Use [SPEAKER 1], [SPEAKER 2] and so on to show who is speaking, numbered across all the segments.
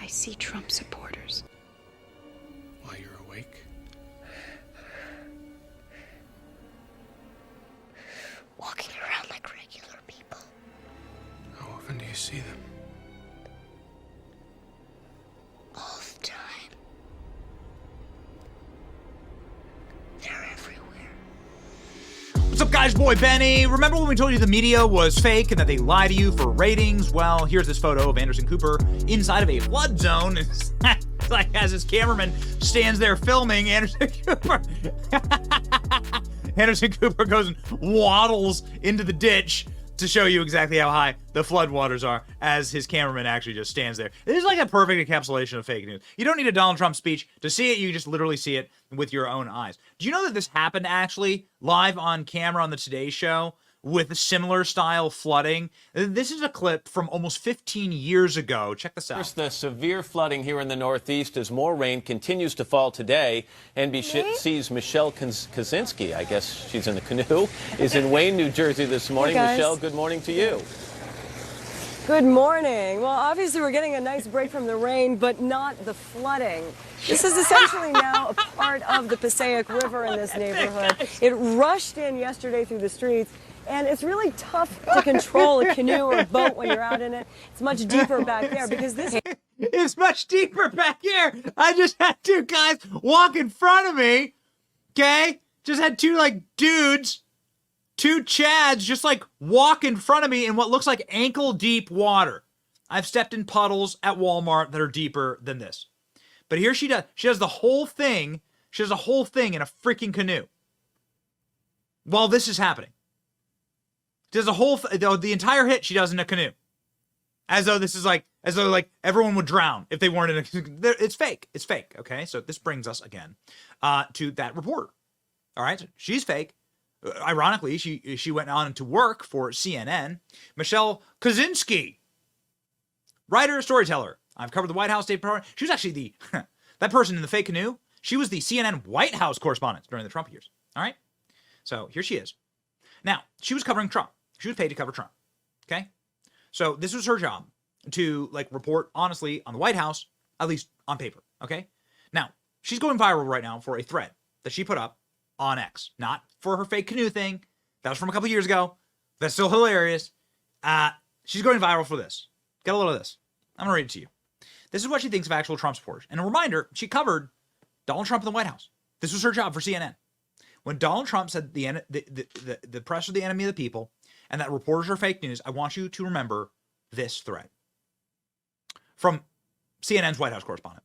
[SPEAKER 1] I see Trump supporters.
[SPEAKER 2] While you're awake?
[SPEAKER 1] Walking around like regular people.
[SPEAKER 2] How often do you see them?
[SPEAKER 1] All the time. They're everywhere.
[SPEAKER 3] What's up, guys? Boy Benny. Remember when we told you the media was fake and that they lie to you for ratings? Well, here's this photo of Anderson Cooper inside of a flood zone. It's like as his cameraman stands there filming, Anderson Cooper. Anderson Cooper goes and waddles into the ditch to show you exactly how high the floodwaters are as his cameraman actually just stands there. This is like a perfect encapsulation of fake news. You don't need a Donald Trump speech to see it. You just literally see it with your own eyes. Do you know that this happened actually live on camera on the Today Show with a similar style flooding? This is a clip from almost 15 years ago. Check this out.
[SPEAKER 4] The severe flooding here in the Northeast as more rain continues to fall today. NBC's Michelle Kaczynski, I guess she's in the canoe, is in Wayne, New Jersey this morning.
[SPEAKER 5] Hey,
[SPEAKER 4] Michelle, good morning to you.
[SPEAKER 5] Good morning. Well, obviously we're getting a nice break from the rain, but not the flooding. This is essentially now a part of the Passaic River in this neighborhood. It rushed in yesterday through the streets, and it's really tough to control a canoe or a boat when you're out in it. It's much deeper back there because this...
[SPEAKER 3] It's much deeper back here. I just had two guys walk in front of me, okay? Just had two, like, dudes, two Chads just, like, walk in front of me in what looks like ankle-deep water. I've stepped in puddles at Walmart that are deeper than this. But here she does. She does the whole thing. She does the whole thing in a freaking canoe while this is happening. She does the entire hit she does in a canoe. As though this is like everyone would drown if they weren't in a canoe. It's fake. It's fake, okay? So this brings us again to that reporter. All right? So she's fake. Ironically, she went on to work for CNN. Michelle Kaczynski, writer, storyteller. I've covered the White House State Department. She was actually that person in the fake canoe. She was the CNN White House correspondent during the Trump years. All right? So here she is. Now, she was covering Trump. She was paid to cover Trump. Okay? So this was her job to report honestly on the White House, at least on paper. Okay? Now, she's going viral right now for a thread that she put up on X. Not for her fake canoe thing. That was from a couple years ago. That's still hilarious. She's going viral for this. Get a load of this. I'm going to read it to you. This is what she thinks of actual Trump supporters. And a reminder, she covered Donald Trump in the White House. This was her job for CNN. When Donald Trump said the press are the enemy of the people and that reporters are fake news, I want you to remember this thread from CNN's White House correspondent.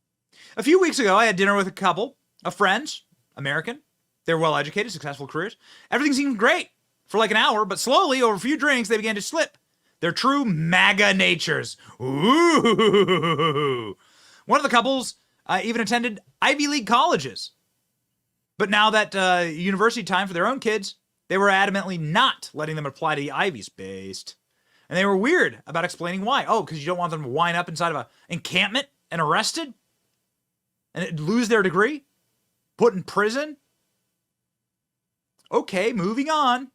[SPEAKER 3] A few weeks ago, I had dinner with a couple of friends, American. They're well-educated, successful careers. Everything seemed great for like an hour, but slowly, over a few drinks, they began to slip their true MAGA natures. Ooh. One of the couples even attended Ivy League colleges. But now that university time for their own kids, they were adamantly not letting them apply to the Ivy's based. And they were weird about explaining why. Oh, because you don't want them to wind up inside of an encampment and arrested? And lose their degree? Put in prison? Okay, moving on.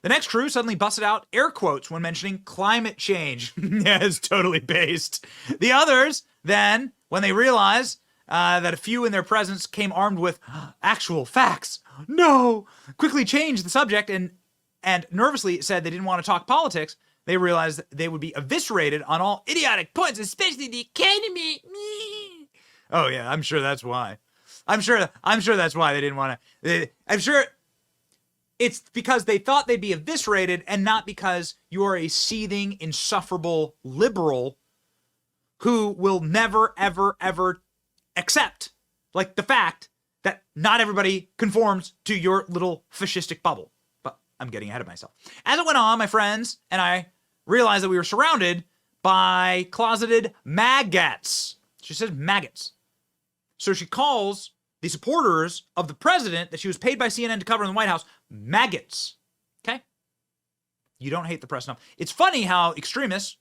[SPEAKER 3] The next crew suddenly busted out air quotes when mentioning climate change. Yeah, it's totally based. The others, then, when they realized that a few in their presence came armed with actual facts, no, quickly changed the subject and nervously said they didn't want to talk politics. They realized they would be eviscerated on all idiotic points, especially the economy. Oh yeah, I'm sure that's why. I'm sure that's why they didn't want to. I'm sure it's because they thought they'd be eviscerated and not because you are a seething, insufferable liberal who will never, ever, ever accept the fact that not everybody conforms to your little fascistic bubble. But I'm getting ahead of myself. As it went on, my friends and I realized that we were surrounded by closeted maggots. She says maggots. So she calls the supporters of the president that she was paid by CNN to cover in the White House maggots. Okay? You don't hate the press enough. It's funny how extremists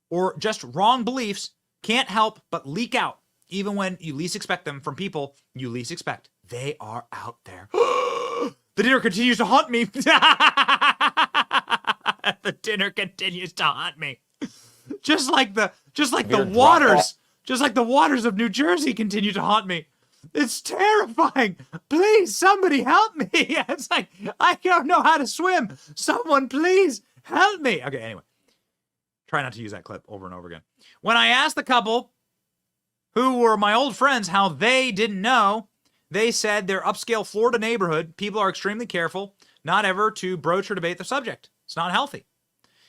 [SPEAKER 3] or just wrong beliefs can't help but leak out, even when you least expect them from people you least expect. They are out there. The dinner continues to haunt me. The dinner continues to haunt me. Just like the waters Just like the waters of New Jersey continue to haunt me. It's terrifying. Please, somebody help me. It's like, I don't know how to swim. Someone, please help me. Okay, anyway. Try not to use that clip over and over again. When I asked the couple who were my old friends how they didn't know, they said their upscale Florida neighborhood, people are extremely careful not ever to broach or debate the subject. It's not healthy.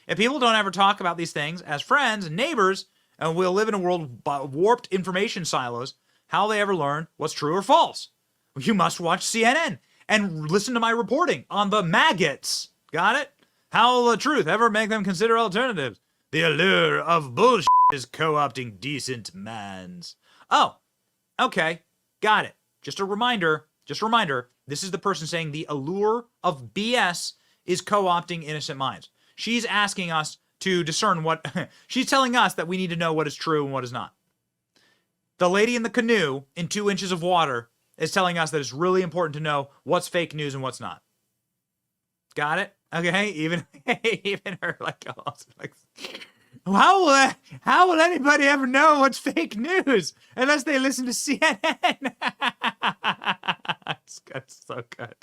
[SPEAKER 3] If people don't ever talk about these things as friends and neighbors, and we'll live in a world of warped information silos, how will they ever learn what's true or false? You must watch CNN and listen to my reporting on the maggots. Got it? How will the truth ever make them consider alternatives? The allure of bullshit is co-opting decent minds. Oh, okay. Got it. Just a reminder. This is the person saying the allure of BS is co-opting innocent minds. She's asking us to discern what... she's telling us that we need to know what is true and what is not. The lady in the canoe in 2 inches of water is telling us that it's really important to know what's fake news and what's not. Got it? Okay, even her how will anybody ever know what's fake news unless they listen to CNN? It's so good.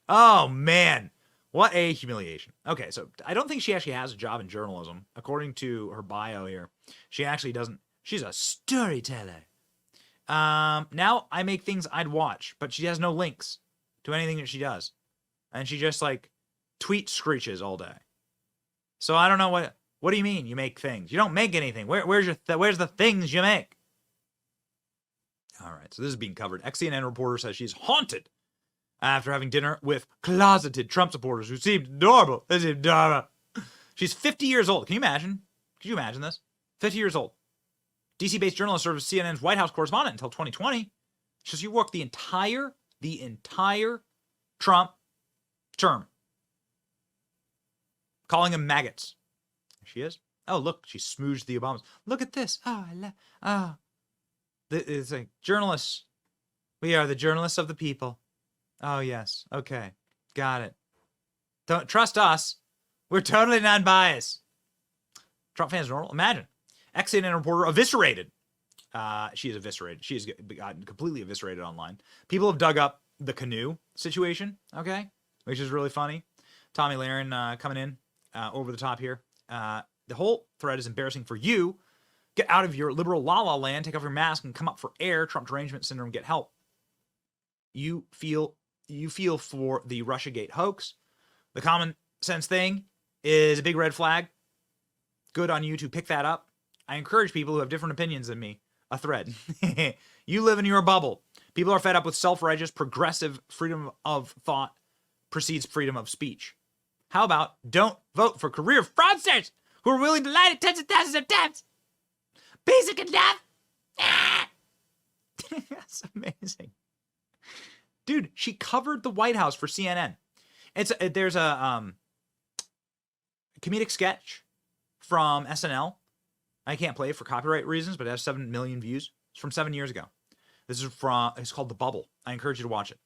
[SPEAKER 3] Oh man, what a humiliation. Okay, so I don't think she actually has a job in journalism. According to her bio here, she actually doesn't. She's a storyteller. Now I make things I'd watch, but she has no links to anything that she does. And she just like tweet screeches all day. So I don't know what do you mean you make things? You don't make anything. Where's the things you make? All right, so this is being covered. Ex-CNN reporter says she's haunted after having dinner with closeted Trump supporters who seemed adorable. They seemed adorable. She's 50 years old. Can you imagine? Could you imagine this? 50 years old. DC-based journalist served as CNN's White House correspondent until 2020. She says you worked the entire Trump term, calling them maggots. She is. Oh, look, she smooched the Obamas. Look at this. It's like journalists. We are the journalists of the people. Oh yes. Okay, got it. Don't trust us. We're totally non-biased. Trump fans normal. Imagine. Ex-CNN reporter eviscerated. She is eviscerated. She has gotten completely eviscerated online. People have dug up the canoe situation. Okay. Which is really funny. Tommy Lahren coming in over the top here. The whole thread is embarrassing for you. Get out of your liberal la-la land, take off your mask, and come up for air. Trump derangement syndrome, get help. You feel for the Russiagate hoax. The common sense thing is a big red flag. Good on you to pick that up. I encourage people who have different opinions than me. A thread. You live in your bubble. People are fed up with self-righteous, progressive freedom of thought precedes freedom of speech. How about don't vote for career fraudsters who are willing to lie to tens of thousands of times? Basic enough? That's amazing. Dude, she covered the White House for CNN. There's a comedic sketch from SNL. I can't play it for copyright reasons, but it has 7 million views. It's from 7 years ago. It's called The Bubble. I encourage you to watch it.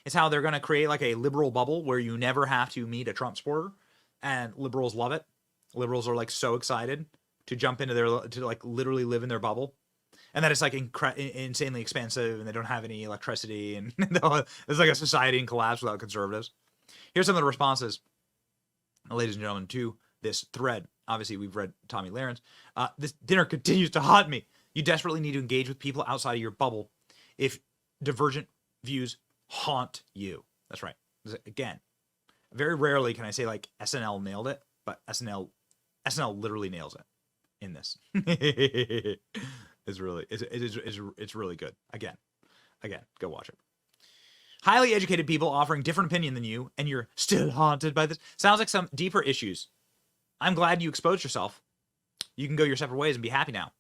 [SPEAKER 3] It's how they're going to create like a liberal bubble where you never have to meet a Trump supporter, and liberals love it. Liberals are like so excited to jump into to like literally live in their bubble, and that it's like insanely expensive, and they don't have any electricity, and it's like a society in collapse without conservatives. Here's some of the responses, ladies and gentlemen, to this thread. Obviously, we've read Tommy Lahren's. This dinner continues to haunt me. You desperately need to engage with people outside of your bubble if divergent views haunt you. That's right. Again, very rarely can I say like SNL nailed it, but SNL literally nails it in this. It's really good. Again, go watch it. Highly educated people offering different opinion than you, and you're still haunted by this. Sounds like some deeper issues. I'm glad you exposed yourself. You can go your separate ways and be happy now.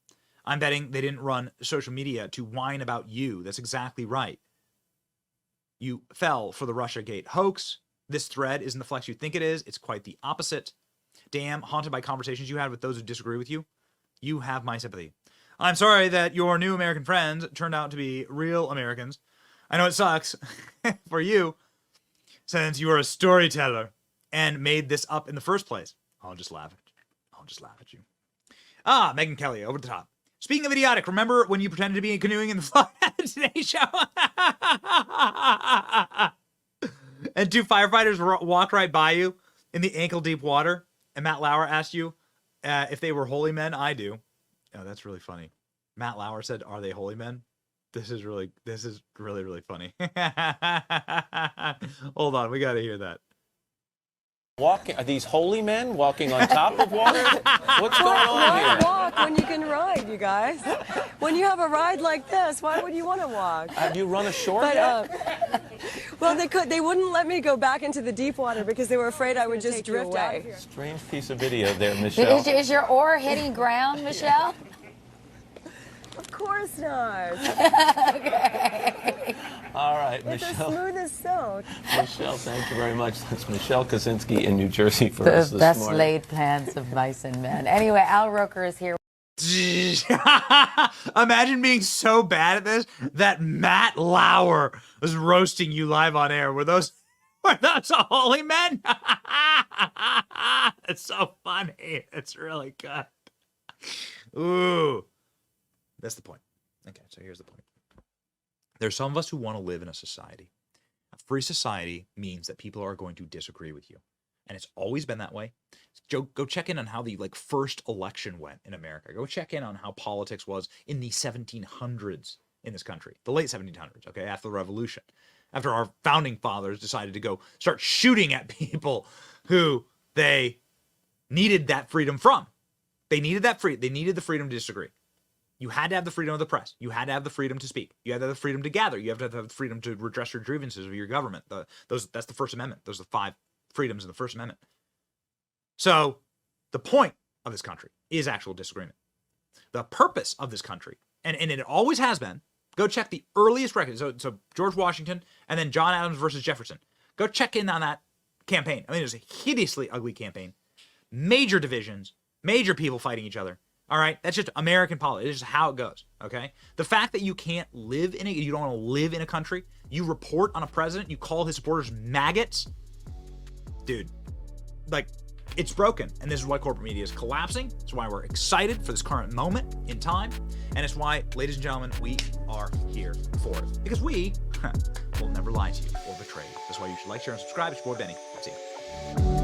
[SPEAKER 3] I'm betting they didn't run social media to whine about you. That's exactly right. You fell for the Russiagate hoax. This thread isn't the flex you think it is. It's quite the opposite. Damn, haunted by conversations you had with those who disagree with you. You have my sympathy. I'm sorry that your new American friends turned out to be real Americans. I know it sucks for you since you are a storyteller and made this up in the first place. I'll just laugh at you. Megyn Kelly, over the top. Speaking of idiotic, remember when you pretended to be canoeing in the flood at the Today Show? And two firefighters walked right by you in the ankle-deep water, and Matt Lauer asked you if they were holy men. I do. Oh, that's really funny. Matt Lauer said, "Are they holy men?" This is really, really funny. Hold on, we got to hear that.
[SPEAKER 4] Walking, are these holy men walking on top of water? What's going on
[SPEAKER 5] Why
[SPEAKER 4] here?
[SPEAKER 5] walk when you can ride, you guys? When you have a ride like this, why would you want to walk?
[SPEAKER 4] Have you run ashore
[SPEAKER 5] But,
[SPEAKER 4] yet?
[SPEAKER 5] well, they wouldn't let me go back into the deep water because they were afraid I would just drift out.
[SPEAKER 4] Strange piece of video there, Michelle.
[SPEAKER 6] Is your oar hitting ground, Michelle?
[SPEAKER 5] Of course not.
[SPEAKER 4] All right,
[SPEAKER 5] It's as
[SPEAKER 4] Michelle.
[SPEAKER 5] smooth as silk.
[SPEAKER 4] Michelle, thank you very much. That's Michelle Kaczynski in New Jersey for
[SPEAKER 6] The
[SPEAKER 4] us this
[SPEAKER 6] best
[SPEAKER 4] morning.
[SPEAKER 6] laid plans of mice and men. Anyway, Al Roker is here.
[SPEAKER 3] Imagine being so bad at this that Matt Lauer was roasting you live on air. Were those holy men? It's so funny. It's really good. Ooh. That's the point. Okay, so here's the point. There's some of us who want to live in a society. A free society means that people are going to disagree with you. And it's always been that way. Go check in on how the first election went in America. Go check in on how politics was in the 1700s in this country. The late 1700s, okay, after the revolution. After our founding fathers decided to go start shooting at people who they needed that freedom from. They needed they needed the freedom to disagree. You had to have the freedom of the press. You had to have the freedom to speak. You had to have the freedom to gather. You have to have the freedom to redress your grievances of your government. That's the First Amendment. Those are the 5 freedoms in the First Amendment. So the point of this country is actual disagreement. The purpose of this country, and it always has been, go check the earliest records. So George Washington and then John Adams versus Jefferson. Go check in on that campaign. I mean, it was a hideously ugly campaign. Major divisions, major people fighting each other. All right, that's just American politics. It's just how it goes, okay? The fact that you can't live in it, you don't want to live in a country, you report on a president, you call his supporters maggots, dude, it's broken. And this is why corporate media is collapsing. It's why we're excited for this current moment in time. And it's why, ladies and gentlemen, we are here for it. Because we will never lie to you or betray you. That's why you should like, share, and subscribe. It's your boy Benny. See ya.